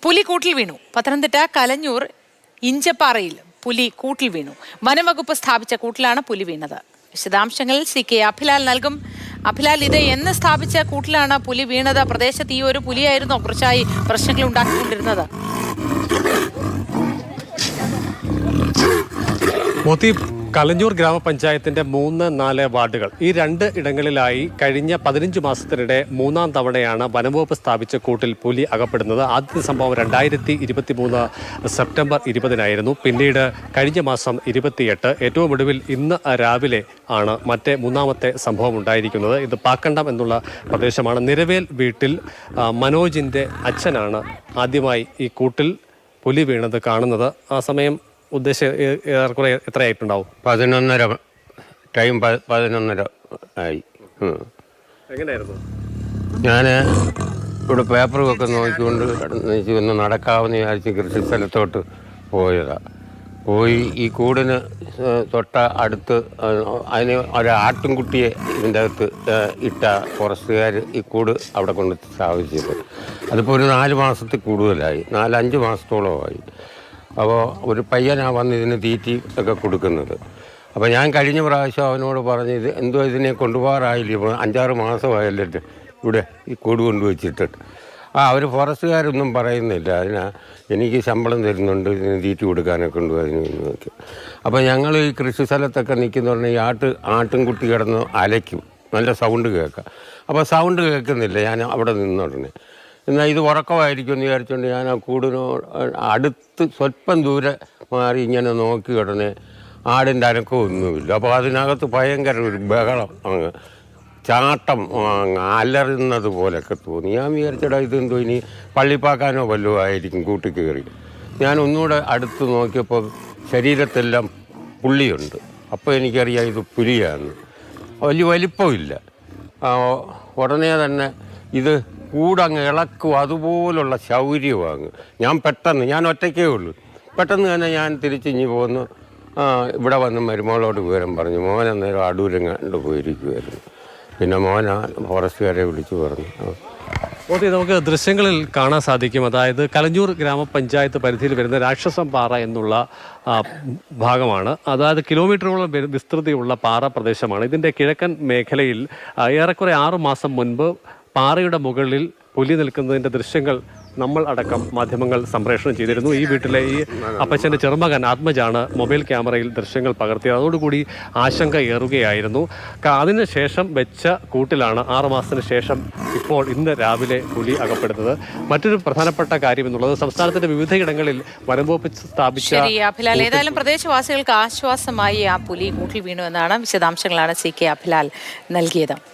പുലി കൂട്ടിൽ വീണു. പത്തനംതിട്ട കലഞ്ഞൂർ ഇഞ്ചപ്പാറയിൽ പുലി കൂട്ടിൽ വീണു. വനംവകുപ്പ് സ്ഥാപിച്ച കൂട്ടിലാണ് പുലി വീണത്. വിശദാംശങ്ങൾ CK അഭിലാൽ നൽകും. അഭിലാൽ, ഇത് എന്ന് സ്ഥാപിച്ച കൂട്ടിലാണ് പുലി വീണത്? പ്രദേശത്ത് ഈ ഒരു പുലിയായിരുന്നോ കുറച്ചായി പ്രശ്നങ്ങൾ ഉണ്ടാക്കിക്കൊണ്ടിരുന്നത്? കലഞ്ഞൂർ ഗ്രാമപഞ്ചായത്തിന്റെ 3, 4 വാർഡുകൾ, ഈ 2 ഇടങ്ങളിലായി കഴിഞ്ഞ 15 മാസത്തിനിടെ 3-ാം തവണയാണ് വനംവകുപ്പ് സ്ഥാപിച്ച കൂട്ടിൽ പുലി അകപ്പെടുന്നത്. ആദ്യത്തെ സംഭവം 2023 സെപ്റ്റംബർ 20-നായിരുന്നു. പിന്നീട് കഴിഞ്ഞ മാസം 28, ഏറ്റവും ഒടുവിൽ ഇന്ന് രാവിലെ ആണ് മറ്റേ 3-ാമത്തെ സംഭവം ഉണ്ടായിരിക്കുന്നത്. ഇത് പാക്കണ്ടം എന്നുള്ള പ്രദേശമാണ്. നിരവേൽ വീട്ടിൽ മനോജിന്റെ അച്ഛനാണ് ആദ്യമായി ഈ കൂട്ടിൽ പുലി വീണത് കാണുന്നത്. ആ സമയം ഏറെക്കുറെ എത്രയായിട്ടുണ്ടാവും? 11:30 ടൈം. 11:30 ആയി. എങ്ങനെയായിരുന്നു? ഞാൻ ഇവിടെ പേപ്പറുമൊക്കെ നോക്കിക്കൊണ്ട് ഒന്ന് നടക്കാമെന്ന് വിചാരിച്ച് കൃഷി സ്ഥലത്തോട്ട് പോയി ഈ കൂടിന് തൊട്ട അടുത്ത് അതിന് ഒരാട്ടിൻകുട്ടിയെ ഇതിൻ്റെ അകത്ത് ഇട്ട ഫോറസ്റ്റുകാർ ഈ കൂട് അവിടെ കൊണ്ട് സ്ഥാപിച്ചത്. അതിപ്പോൾ ഒരു 4 മാസത്തിൽ കൂടുതലായി, 4-5 മാസത്തോളമായി. അപ്പോൾ ഒരു പയ്യനാണ് വന്ന് ഇതിന് തീറ്റി ഒക്കെ കൊടുക്കുന്നത്. അപ്പോൾ ഞാൻ കഴിഞ്ഞ പ്രാവശ്യം അവനോട് പറഞ്ഞ് ഇത് എന്തോ ഇതിനെ കൊണ്ടുപോകാറായില്ല, ഇപ്പോൾ 5-6 മാസമായല്ലോ ഇവിടെ ഈ കൂട് കൊണ്ടുവച്ചിട്ടിട്ട്. അവർ ഫോറസ്റ്റുകാരൊന്നും പറയുന്നില്ല. എനിക്ക് ശമ്പളം തരുന്നുണ്ട്, ഇതിന് തീറ്റി കൊടുക്കാനൊക്കെ ഉണ്ട് അതിന് നോക്കി. അപ്പോൾ ഞങ്ങൾ ഈ കൃഷി സ്ഥലത്തൊക്കെ നിൽക്കുന്ന പറഞ്ഞാൽ ഈ ആട്ടിൻകുട്ടി കിടന്ന് അലയ്ക്കും, നല്ല സൗണ്ട് കേൾക്കാം. അപ്പോൾ സൗണ്ട് കേൾക്കുന്നില്ല. ഞാൻ അവിടെ നിന്നുടനെ എന്നാൽ ഇത് ഉറക്കമായിരിക്കും എന്ന് വിചാരിച്ചുകൊണ്ട് ഞാൻ ആ കൂടിനോട് അടുത്ത് സ്വല്പം ദൂരെ മാറി ഇങ്ങനെ നോക്കി ഉടനെ ആടിൻ്റെ അനക്കമൊന്നുമില്ല. അപ്പോൾ അതിനകത്ത് ഭയങ്കര ഒരു ബഹളം, അങ്ങ് ചാട്ടം, അലറുന്നത് പോലെയൊക്കെ തോന്നി. ഞാൻ വിചാരിച്ചടാ ഇതെന്തോ ഇനി പള്ളിപ്പാക്കാനോ വല്ലതും ആയിരിക്കും കൂട്ടി കയറി. ഞാൻ ഒന്നുകൂടെ അടുത്ത് നോക്കിയപ്പോൾ ശരീരത്തെല്ലാം പുള്ളിയുണ്ട്. അപ്പോൾ എനിക്കറിയാം ഇത് പുലിയാണ്. വലിയ വലിപ്പമില്ല. ഉടനെ തന്നെ ഇത് കൂടങ്ങ് ഇളക്കും, അതുപോലുള്ള ശൗര്യമാണ്. ഞാൻ ഒറ്റയ്ക്കേ ഉള്ളൂ. പെട്ടെന്ന് തന്നെ ഞാൻ തിരിച്ചിഞ്ഞ് പോന്നു. ഇവിടെ വന്ന് മരുമകളോട് വിവരം പറഞ്ഞു. മോൻ അന്നേരം അടൂരം കണ്ടു പോയിരിക്കുമായിരുന്നു. പിന്നെ മോനാ ഫോറസ്റ്റുകാരെ വിളിച്ചു പറഞ്ഞു. നമുക്ക് ദൃശ്യങ്ങളിൽ കാണാൻ സാധിക്കും. അതായത് കലഞ്ഞൂർ ഗ്രാമപഞ്ചായത്ത് പരിധിയിൽ വരുന്ന രാക്ഷസം പാറ എന്നുള്ള ഭാഗമാണ്. അതായത് കിലോമീറ്ററുകളോളം വിസ്തൃതിയുള്ള പാറ പ്രദേശമാണ്. ഇതിൻ്റെ കിഴക്കൻ മേഖലയിൽ ഏറെക്കുറെ 6 മാസം മുൻപ് പാറയുടെ മുകളിൽ പുലി നിൽക്കുന്നതിൻ്റെ ദൃശ്യങ്ങൾ നമ്മൾ അടക്കം മാധ്യമങ്ങൾ സംപ്രേഷണം ചെയ്തിരുന്നു. ഈ വീട്ടിലെ ഈ അപ്പച്ചൻ്റെ ചെറുമകൻ ആത്മജാണ് മൊബൈൽ ക്യാമറയിൽ ദൃശ്യങ്ങൾ പകർത്തിയത്. അതോടുകൂടി ആശങ്ക ഏറുകയായിരുന്നു. അതിനുശേഷം വെച്ച കൂട്ടിലാണ് 6 മാസത്തിന് ശേഷം ഇപ്പോൾ ഇന്ന് രാവിലെ പുലി അകപ്പെടുന്നത്. മറ്റൊരു പ്രധാനപ്പെട്ട കാര്യം എന്നുള്ളത് സംസ്ഥാനത്തിന്റെ വിവിധയിടങ്ങളിൽ വനംവകുപ്പ് സ്ഥാപിച്ച ഏതായാലും പ്രദേശവാസികൾക്ക് ആശ്വാസമായി ആ പുലി കൂട്ടിൽ വീണു എന്നാണ്. വിശദാംശങ്ങളാണ് CK അഭിലാൽ നൽകിയത്.